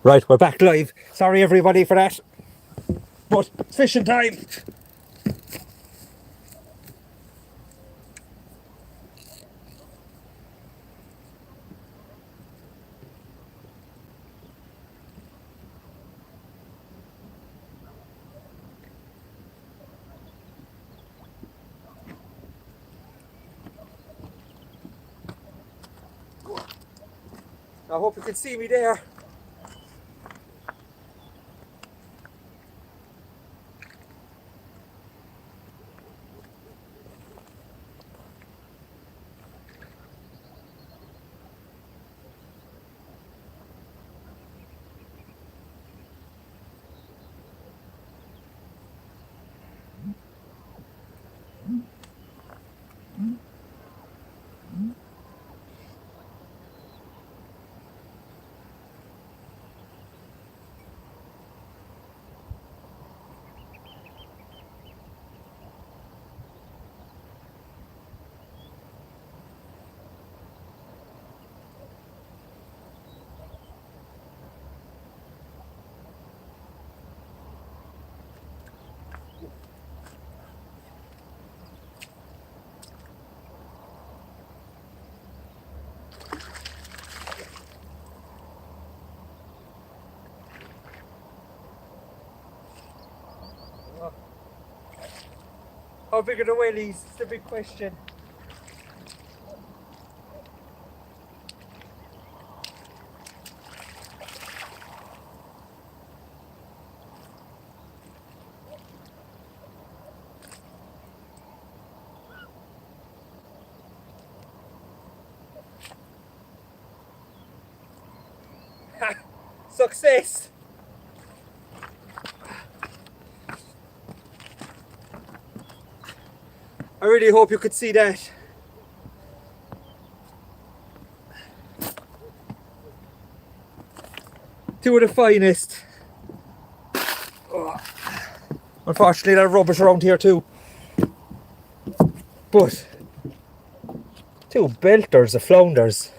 Right, we're back live. Sorry everybody for that. But it's fishing time. I hope you can see me there. How big are the whalies? It's the big question. Success! I really hope you could see that. Two of the finest. Oh. Unfortunately, there's rubbish around here too. But two belters of flounders.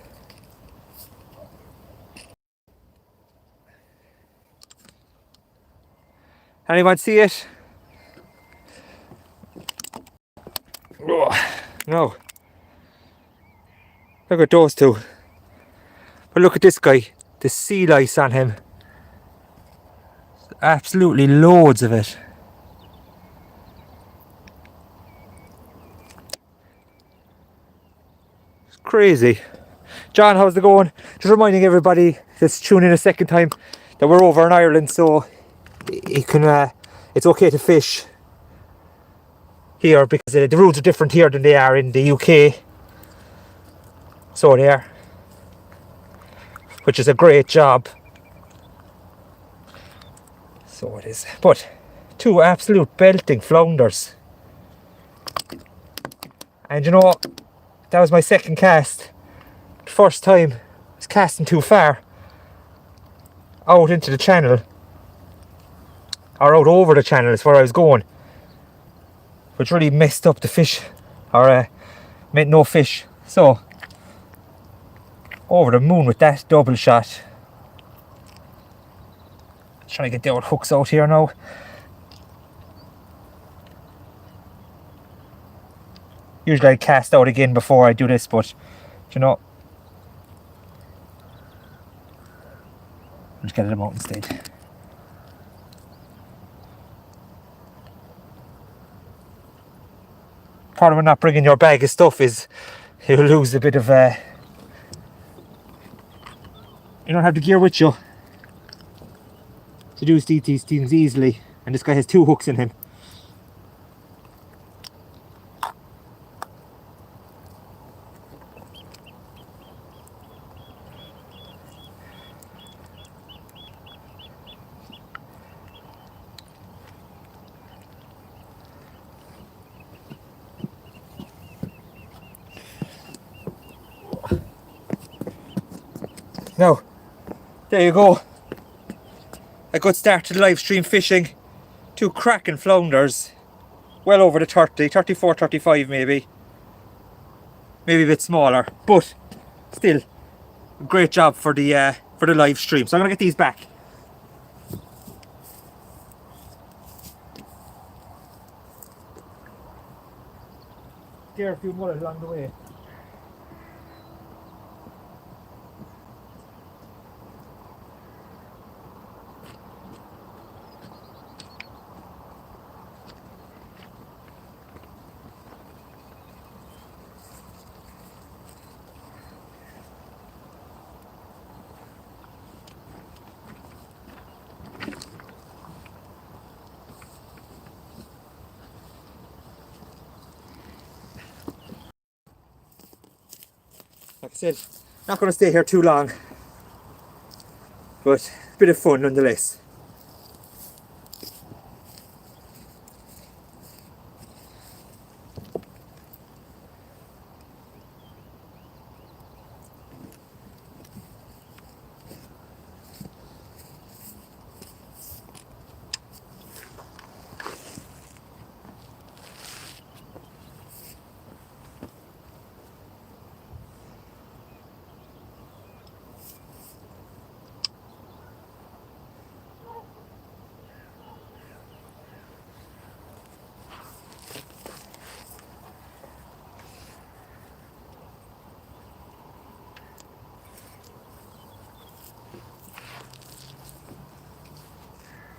Anyone see it? Oh, no. Look at those two. But look at this guy. The sea lice on him. Absolutely loads of it. It's crazy. John, how's it going? Just reminding everybody that's tuning in a second time that we're over in Ireland, so you can, it's okay to fish here because the rules are different here than they are in the UK. So they are, which is a great job. So it is. But two absolute belting flounders. And you know, that was my second cast. First time I was casting too far out into the channel, or out over the channel is where I was going, which really messed up the fish, or meant no fish. So over the moon with that double shot. Trying to get the old hooks out here now. Usually I cast out again before I do this, but you know, I'll just get them out instead. Part of not bringing your bag of stuff is you'll lose a bit of you don't have the gear with you to do these things easily, and this guy has two hooks in him. Now, there you go. A good start to the live stream fishing. Two cracking flounders. Well over the 30, 34, 35 maybe. Maybe a bit smaller, but still, great job for the live stream. So I'm gonna get these back. scare a few mullet along the way. Like I said, not going to stay here too long, but a bit of fun nonetheless.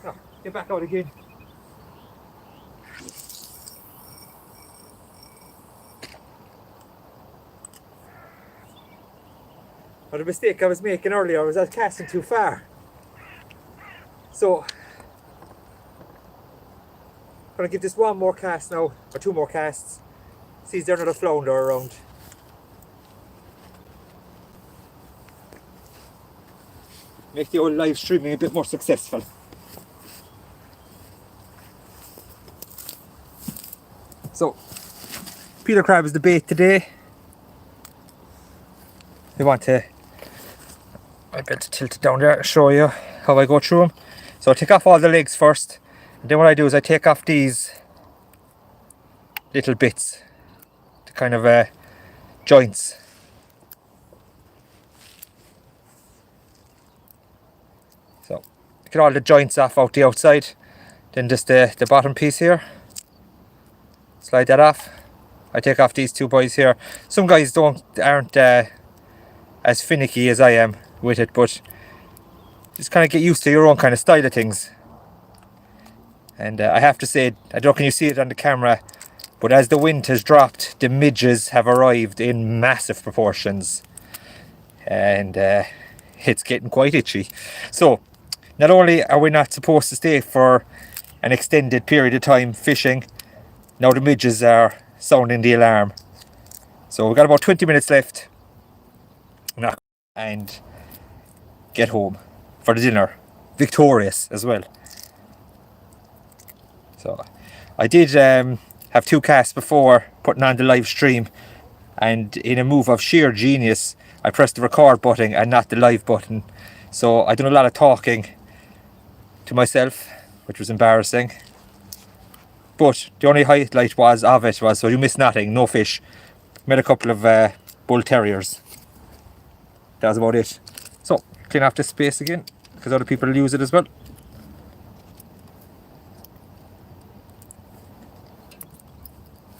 Oh, get back out again. But the mistake I was making earlier was I was casting too far. So, I'm going to give this one more cast now, or two more casts. See if there's another flounder around. Make the old live streaming a bit more successful. So, Peter crab is the bait today. We want to, I better tilt it down there and show you how I go through them. So I take off all the legs first, and then what I do is I take off these little bits, the kind of joints. So get all the joints off out the outside, then just the bottom piece here, slide that off. I take off these two boys here. Some guys aren't as finicky as I am with it, but just kind of get used to your own kind of style of things. And I have to say, I don't know can you see it on the camera, but as the wind has dropped, the midges have arrived in massive proportions, and it's getting quite itchy. So not only are we not supposed to stay for an extended period of time fishing, now the midges are sounding the alarm. So we've got about 20 minutes left and get home for the dinner, victorious as well. So I did have two casts before putting on the live stream, and in a move of sheer genius I pressed the record button and not the live button, so I done a lot of talking to myself, which was embarrassing. But the only highlight was so you missed nothing, no fish. Met a couple of bull terriers. That was about it. So clean off this space again, because other people will use it as well.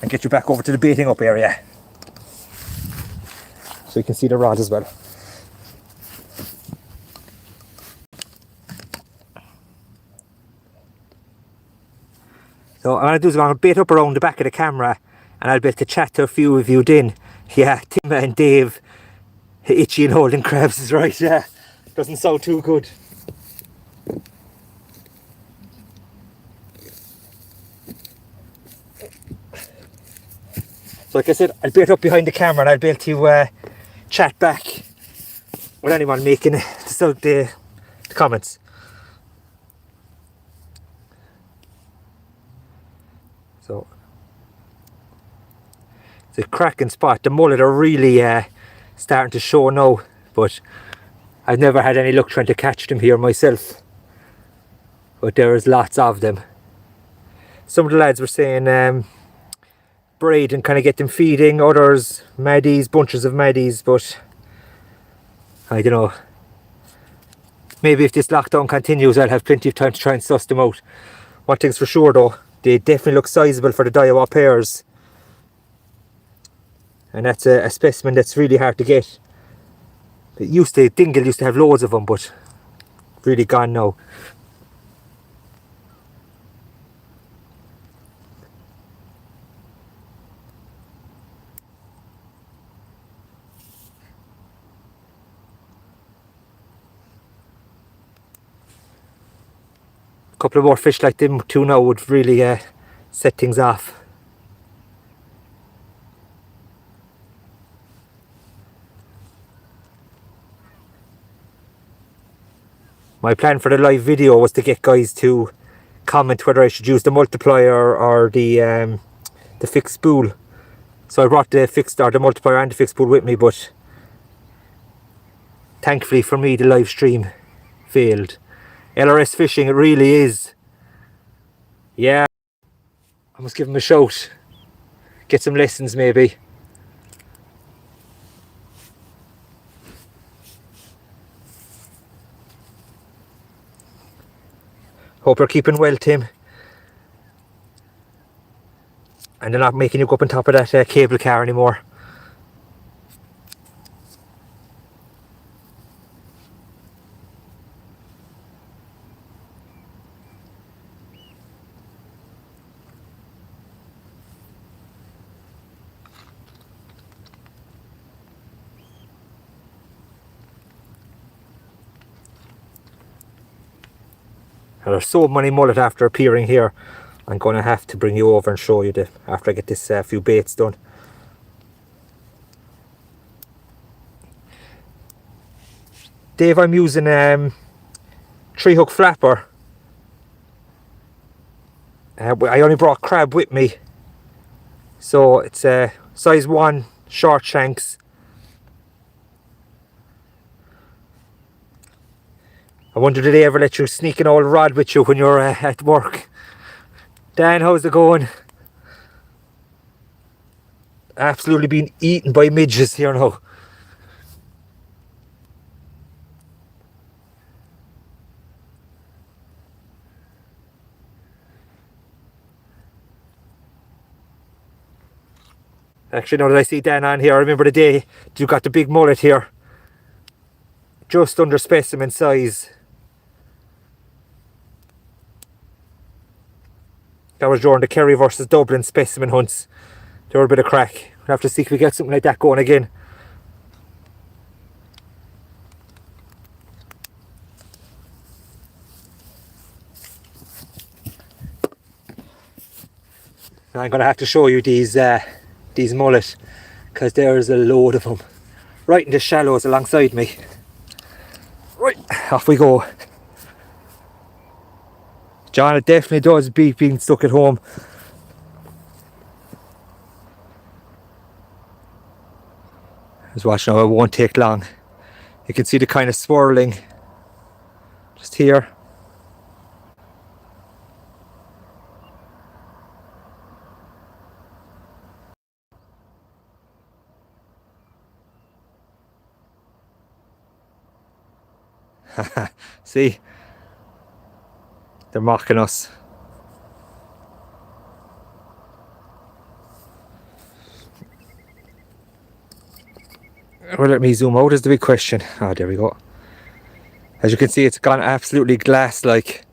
And get you back over to the baiting up area, so you can see the rod as well. So what I'm going to do is I'm going to bait up around the back of the camera, and I'll be able to chat to a few of you then. Yeah, Tim and Dave, itchy and holding crabs is right, yeah. Doesn't sound too good. So like I said, I'll bait up behind the camera and I'll be able to chat back with anyone making the comments. So it's a cracking spot. The mullet are really starting to show now, but I've never had any luck trying to catch them here myself. But there is lots of them. Some of the lads were saying braid and kind of get them feeding, others maddies, bunches of maddies, but I don't know. Maybe if this lockdown continues I'll have plenty of time to try and suss them out. One thing's for sure though, they definitely look sizable for the Daiwa pairs. and that's a specimen that's really hard to get. Dingle used to have loads of them, but really gone now. A couple of more fish like them too now would really set things off. My plan for the live video was to get guys to comment whether I should use the multiplier or the fixed spool. So I brought the multiplier and the fixed spool with me, but thankfully for me the live stream failed. LRS fishing, it really is. Yeah, I must give him a shout. Get some lessons maybe. Hope you're keeping well, Tim. And they're not making you go up on top of that cable car anymore. There's so many mullet after appearing here. I'm going to have to bring you over and show you after I get this few baits done. Dave, I'm using 3-hook flapper. I only brought crab with me, so it's size 1 short shanks. I wonder did they ever let you sneak an old rod with you when you're at work? Dan, how's it going? Absolutely being eaten by midges here now. Actually, now that I see Dan on here, I remember the day you got the big mullet here. Just under specimen size. That was during the Kerry versus Dublin specimen hunts. They were a bit of crack. We'll have to see if we get something like that going again. I'm going to have to show you these mullet, because there's a load of them right in the shallows alongside me. Right, off we go. John, it definitely does beat being stuck at home. Just watch now, it won't take long. You can see the kind of swirling just here. See, they're mocking us. Well, let me zoom out is the big question. Oh, there we go. As you can see, it's gone absolutely glass-like.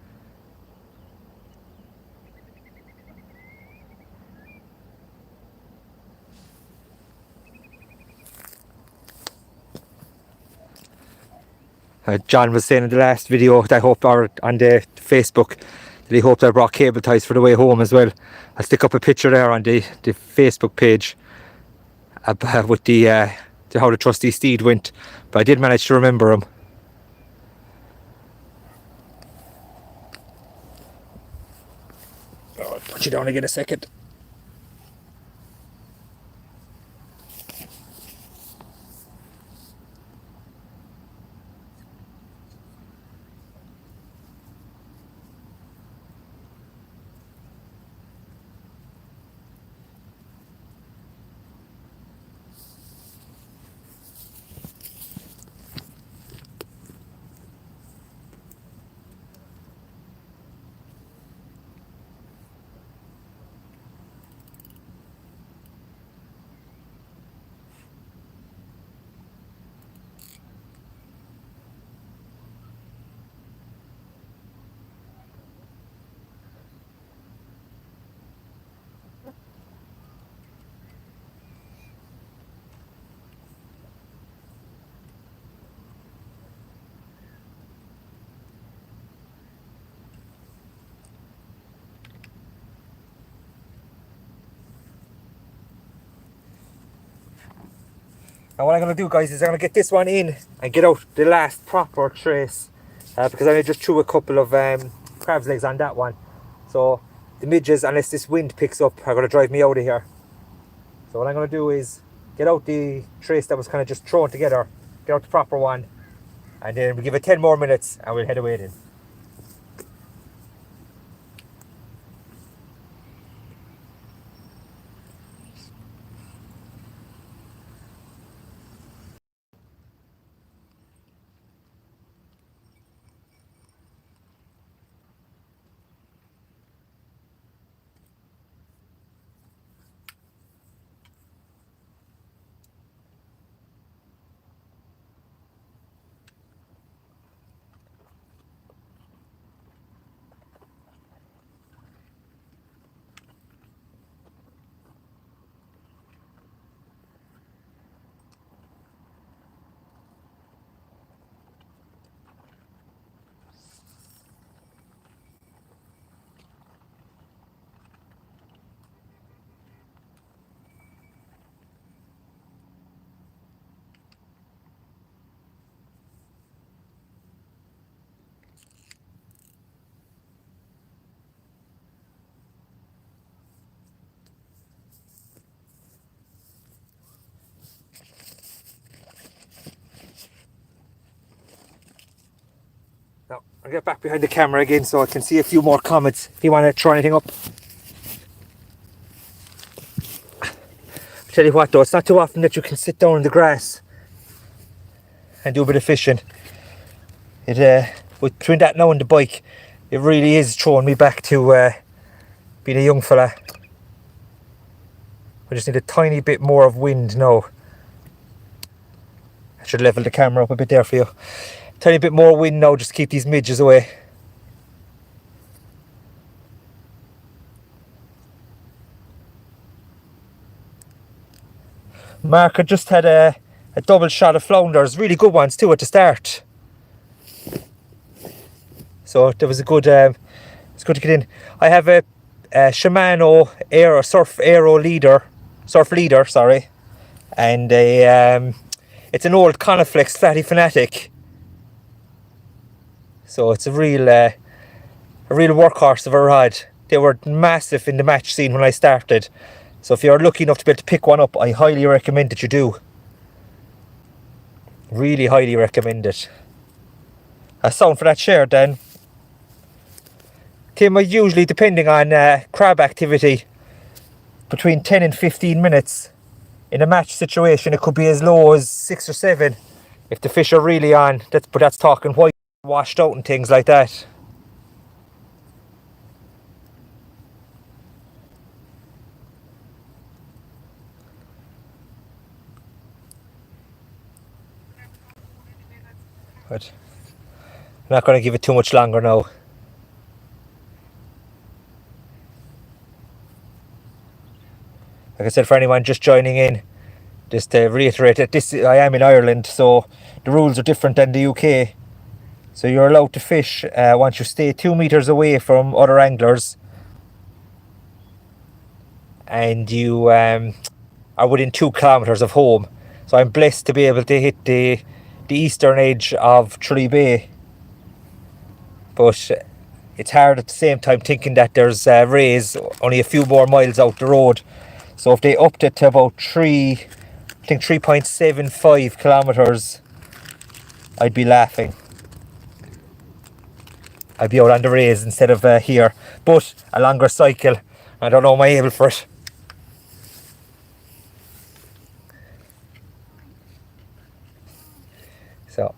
John was saying in the last video that I hope, or on the Facebook, that he hoped I brought cable ties for the way home as well. I'll stick up a picture there on the Facebook page with the how the trusty steed went, but I did manage to remember him. Oh, I'll put you down again a second. Now what I'm going to do, guys, is I'm going to get this one in and get out the last proper trace, because I just threw a couple of crab's legs on that one. So the midges, unless this wind picks up, are going to drive me out of here. So what I'm going to do is get out the trace that was kind of just thrown together, get out the proper one, and then we'll give it 10 more minutes and we'll head away then. Now, I'll get back behind the camera again so I can see a few more comments if you want to throw anything up. I'll tell you what though, it's not too often that you can sit down in the grass and do a bit of fishing. Between that now and the bike, it really is throwing me back to being a young fella. I just need a tiny bit more of wind now. I should level the camera up a bit there for you. Tiny bit more wind now just to keep these midges away. Mark had just had a double shot of flounders, really good ones too at the start. So there was a good, it's good to get in. I have a Shimano surf leader, sorry, and it's an old Coniflex Fatty Fanatic. So it's a real workhorse of a rod. They were massive in the match scene when I started. So if you're lucky enough to be able to pick one up, I highly recommend that you do. Really highly recommend it. A sound for that share then. Tim, usually, depending on crab activity, between 10 and 15 minutes. In a match situation, it could be as low as 6 or 7 if the fish are really on. But that's talking white, washed out and things like that. But I'm not going to give it too much longer now. Like I said, for anyone just joining in, just to reiterate that I am in Ireland, so the rules are different than the UK. So you're allowed to fish once you stay 2 meters away from other anglers, and you are within 2 kilometers of home. So I'm blessed to be able to hit the eastern edge of Tralee Bay, but it's hard at the same time thinking that there's rays only a few more miles out the road. So if they upped it to about 3.75 kilometers, I'd be laughing. I'd be out on the rays instead of here, but a longer cycle. I don't know, am I able for it? So,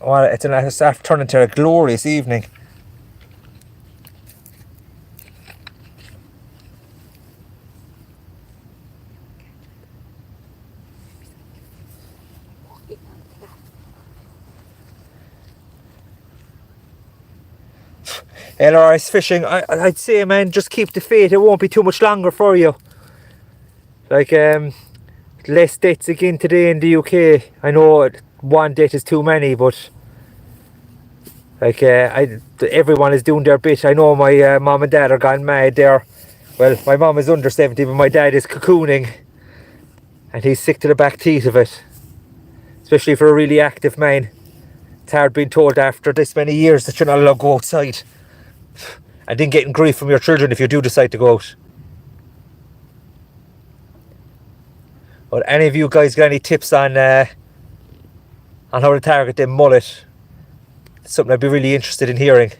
well, it's after turning into a glorious evening. LRS fishing, I'd say, man, just keep the faith. It won't be too much longer for you. Like, less dates again today in the UK. I know one date is too many, but like, everyone is doing their bit. I know my mom and dad are gone mad there. Well, my mom is under 70, but my dad is cocooning. and he's sick to the back teeth of it, especially for a really active man. It's hard being told after this many years that you're not allowed to go outside, and then getting grief from your children if you do decide to go out. But any of you guys got any tips on how to target them mullet? It's something I'd be really interested in hearing.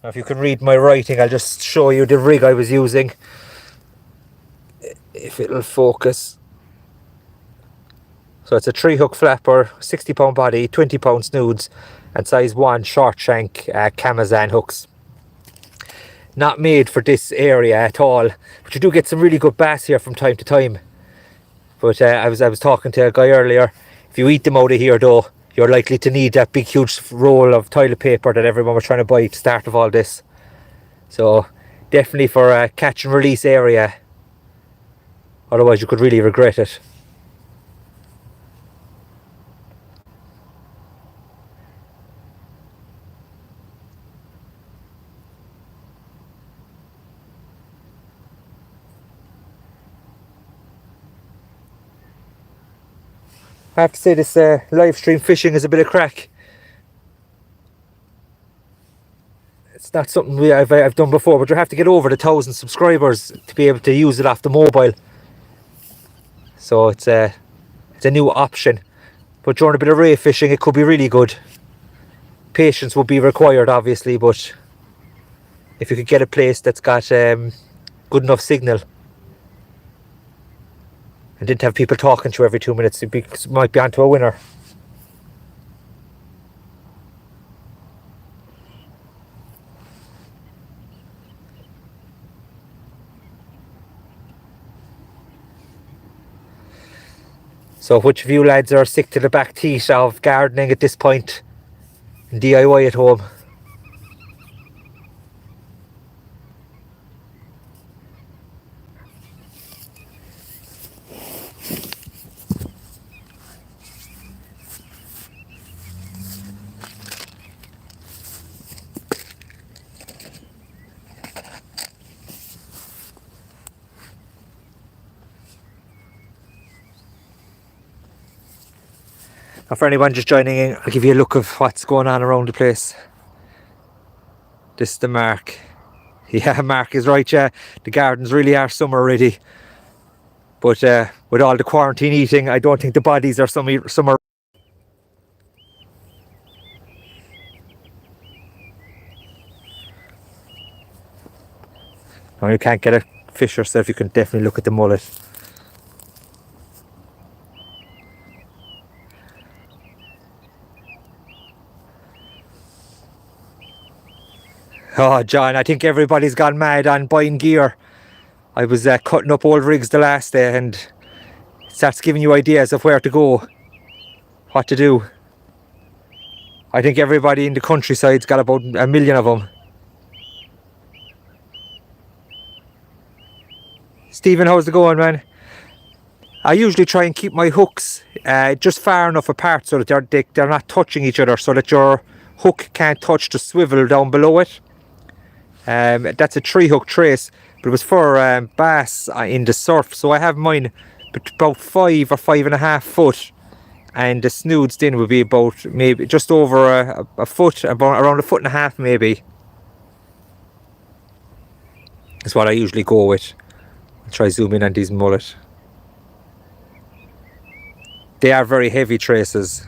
Now, if you can read my writing, I'll just show you the rig I was using, if it'll focus. So it's a 3-hook flapper, 60-pound body, 20-pound snoods, and size 1 short shank Camazan hooks. Not made for this area at all, but you do get some really good bass here from time to time. But I was talking to a guy earlier. If you eat them out of here though, you're likely to need that big huge roll of toilet paper that everyone was trying to buy at the start of all this. So definitely for a catch and release area, otherwise you could really regret it. I have to say this live stream fishing is a bit of crack. It's not something I've done before, but you have to get over the 1,000 subscribers to be able to use it off the mobile. So it's a new option. But during a bit of ray fishing, it could be really good. Patience will be required, obviously, but if you could get a place that's got good enough signal and didn't have people talking to you every 2 minutes, it might be onto a winner. So which of you lads are sick to the back teeth of gardening at this point and DIY at home? Now for anyone just joining in, I'll give you a look of what's going on around the place. This is the Mark. Yeah, Mark is right, yeah. The gardens really are summer ready. But with all the quarantine eating, I don't think the bodies are summer. Now you can't get a fish yourself, you can definitely look at the mullet. Oh, John, I think everybody's gone mad on buying gear. I was cutting up old rigs the last day and it starts giving you ideas of where to go, what to do. I think everybody in the countryside's got about 1 million of them. Stephen, how's it going, man? I usually try and keep my hooks just far enough apart so that they're not touching each other, so that your hook can't touch the swivel down below it. That's a 3-hook trace, but it was for bass in the surf, so I have mine about 5 or 5.5 foot, and the snoods then would be about maybe just over a foot, about around 1.5 foot maybe. That's what I usually go with. I'll try zoom in on these mullet. They are very heavy traces.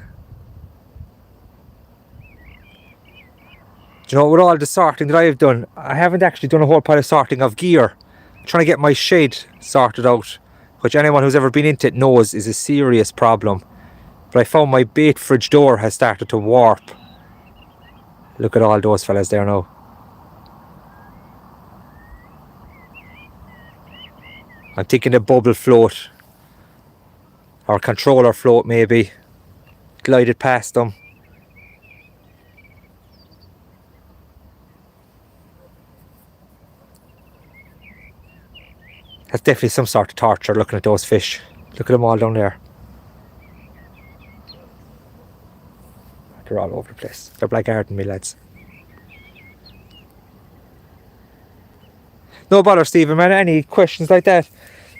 Do you know, with all the sorting that I've done, I haven't actually done a whole pile of sorting of gear. I'm trying to get my shed sorted out, which anyone who's ever been into it knows is a serious problem. But I found my bait fridge door has started to warp. Look at all those fellas there now. I'm thinking a bubble float, or a controller float maybe, glided past them. That's definitely some sort of torture looking at those fish. Look at them all down there. They're all over the place. They're blackguarding me, lads. No bother, Stephen, man. Any questions like that,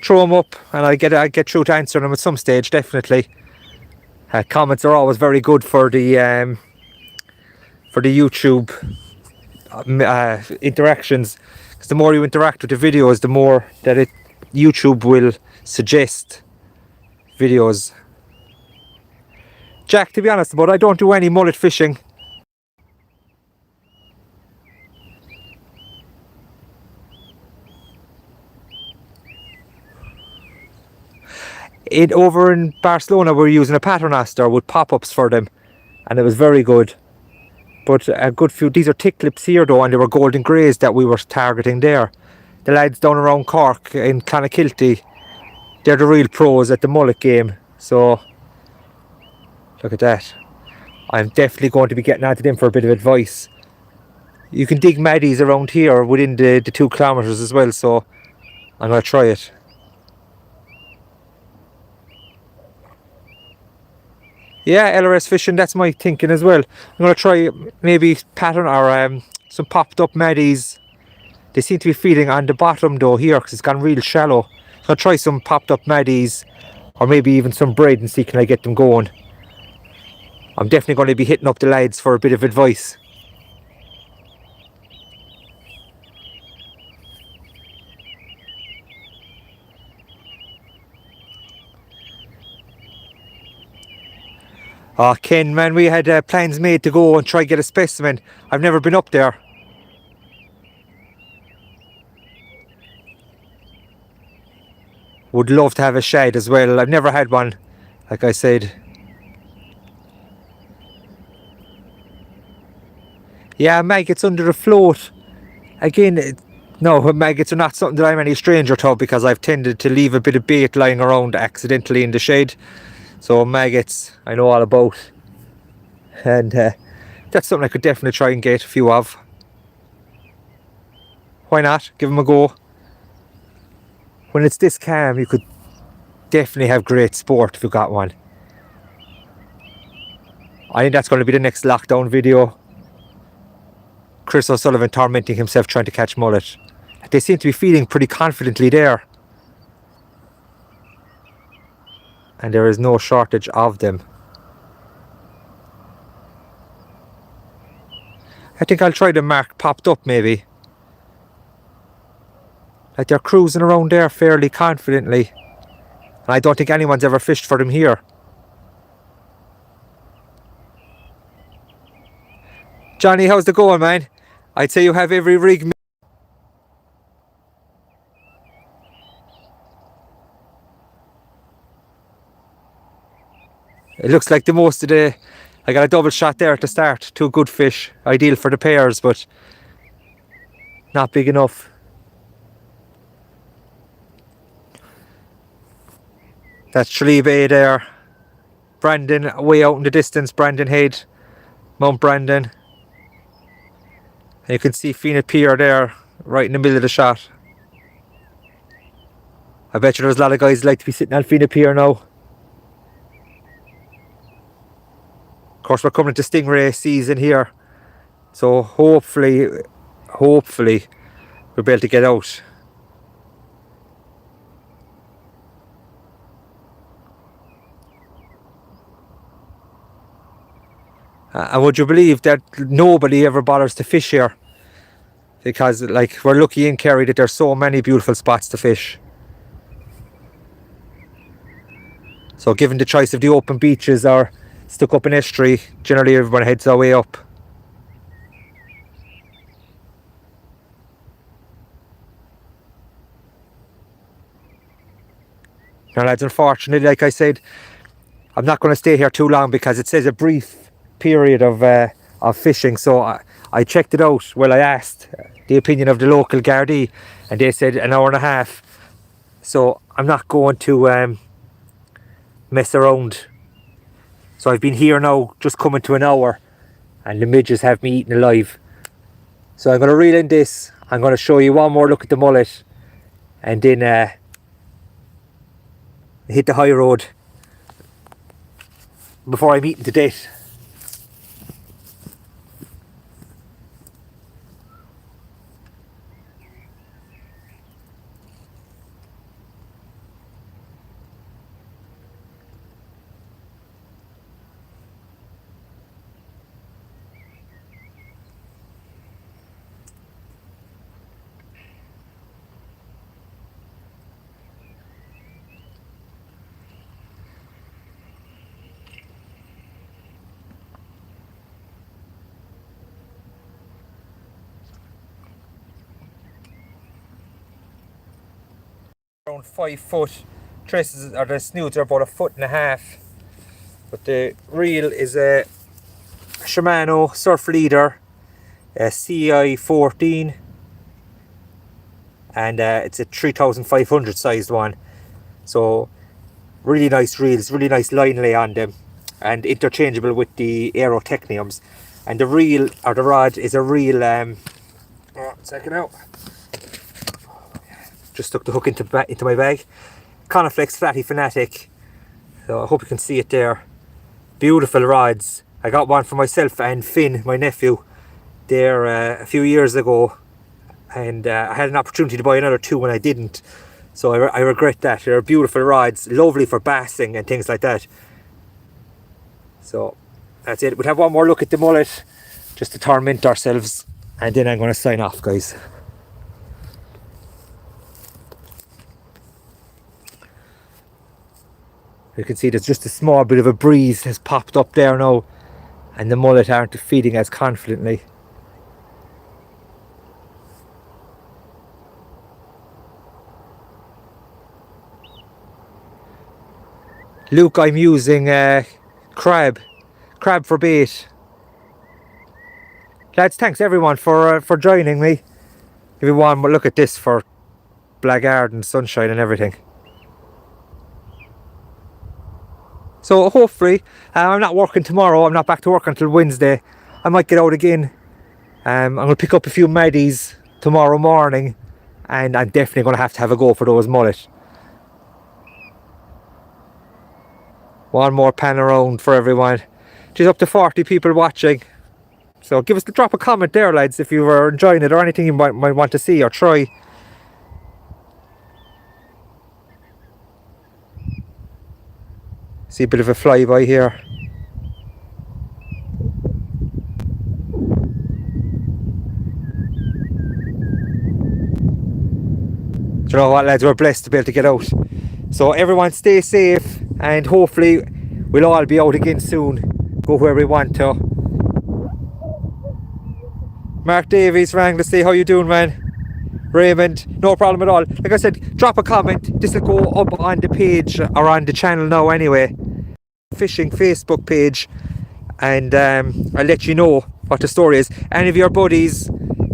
throw them up and I get through to answering them at some stage, definitely. Comments are always very good for the YouTube interactions, because the more you interact with the videos, the more that YouTube will suggest videos. Jack, to be honest about it, I don't do any mullet fishing. Over in Barcelona, we were using a paternoster with pop-ups for them, and it was very good. But a good few, these are tick clips here though, and they were golden greys that we were targeting there. The lads down around Cork in Clonakilty, they're the real pros at the mullet game. So look at that. I'm definitely going to be getting onto them for a bit of advice. You can dig maddies around here within the 2 kilometres as well, so I'm going to try it. Yeah, LRS fishing, that's my thinking as well. I'm going to try maybe pattern or some popped up maddies. They seem to be feeding on the bottom though here, because it's gone real shallow. So I'll try some popped up maddies, or maybe even some braid, and see can I get them going. I'm definitely going to be hitting up the lads for a bit of advice. Oh, Ken, man, we had plans made to go and try get a specimen. I've never been up there. Would love to have a shad as well. I've never had one, like I said. Yeah, maggots under the float. Again, no, maggots are not something that I'm any stranger to, because I've tended to leave a bit of bait lying around accidentally in the shed. So maggots, I know all about. And that's something I could definitely try and get a few of. Why not? Give them a go. When it's this calm, you could definitely have great sport if you got one. I think that's going to be the next lockdown video. Chris O'Sullivan tormenting himself trying to catch mullet. They seem to be feeding pretty confidently there. And there is no shortage of them. I think I'll try the mark popped up maybe. Like they're cruising around there fairly confidently. And I don't think anyone's ever fished for them here. Johnny, how's it going, man? I'd say you have every rig. It looks like the most of the... I got a double shot there at the start. 2 good fish. Ideal for the pairs, but not big enough. That's Tralee Bay there. Brandon way out in the distance. Brandon Head. Mount Brandon. And you can see Fina Pier there, right in the middle of the shot. I bet you there's a lot of guys like to be sitting on Fina Pier now. Of course, we're coming to stingray season here, so hopefully we'll be able to get out. And would you believe that nobody ever bothers to fish here? Because like we're lucky in Kerry that there's so many beautiful spots to fish. So given the choice of the open beaches or stuck up an estuary, generally everyone heads their way up. Now lads, unfortunately, like I said, I'm not going to stay here too long because it says a brief period of fishing. So I checked it out. Well, I asked the opinion of the local Gardaí and they said an hour and a half. So I'm not going to mess around. So I've been here now just coming to an hour and the midges have me eaten alive. So I'm going to reel in this. I'm going to show you one more look at the mullet and then hit the high road before I'm eaten to death. Around 5 foot. Traces or the snoods are about 1.5 feet. But the reel is a Shimano Surf Leader, a CI 14, and it's a 3500 sized one. So really nice reels, really nice line lay on them, and interchangeable with the Aero Techniums. And the reel or the rod is a real check it out. Just stuck the hook into my bag. Coniflex Flatty Fanatic. So I hope you can see it there. Beautiful rods. I got one for myself and Finn, my nephew, there a few years ago, and I had an opportunity to buy another 2 when I didn't. So I regret that. They're beautiful rods, lovely for bassing and things like that. So that's it. We'll have one more look at the mullet just to torment ourselves, and then I'm going to sign off, guys. You can see there's just a small bit of a breeze has popped up there now, and the mullet aren't feeding as confidently. Luke, I'm using crab for bait. Lads, thanks everyone for joining me. Everyone, look at this for blackguard and sunshine and everything. So hopefully, I'm not working tomorrow. I'm not back to work until Wednesday. I might get out again. I'm going to pick up a few maddies tomorrow morning, and I'm definitely going to have a go for those mullet. One more pan around for everyone. Just up to 40 people watching. So drop a comment there, lads, if you were enjoying it or anything you might want to see or try. See a bit of a flyby here. Do you know what, lads, we're blessed to be able to get out. So everyone stay safe, and hopefully we'll all be out again soon. Go where we want to. Mark Davies rang to say how you doing, man. Raymond, no problem at all. Like I said, drop a comment. This will go up on the page or on the channel now anyway. Fishing Facebook page, and I'll let you know what the story is. Any of your buddies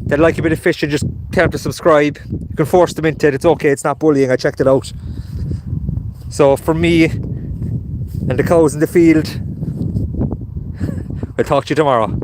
that like a bit of fishing, just tell them to subscribe. You can force them into it. It's okay, it's not bullying. I checked it out. So for me and the cows in the field, I'll talk to you tomorrow.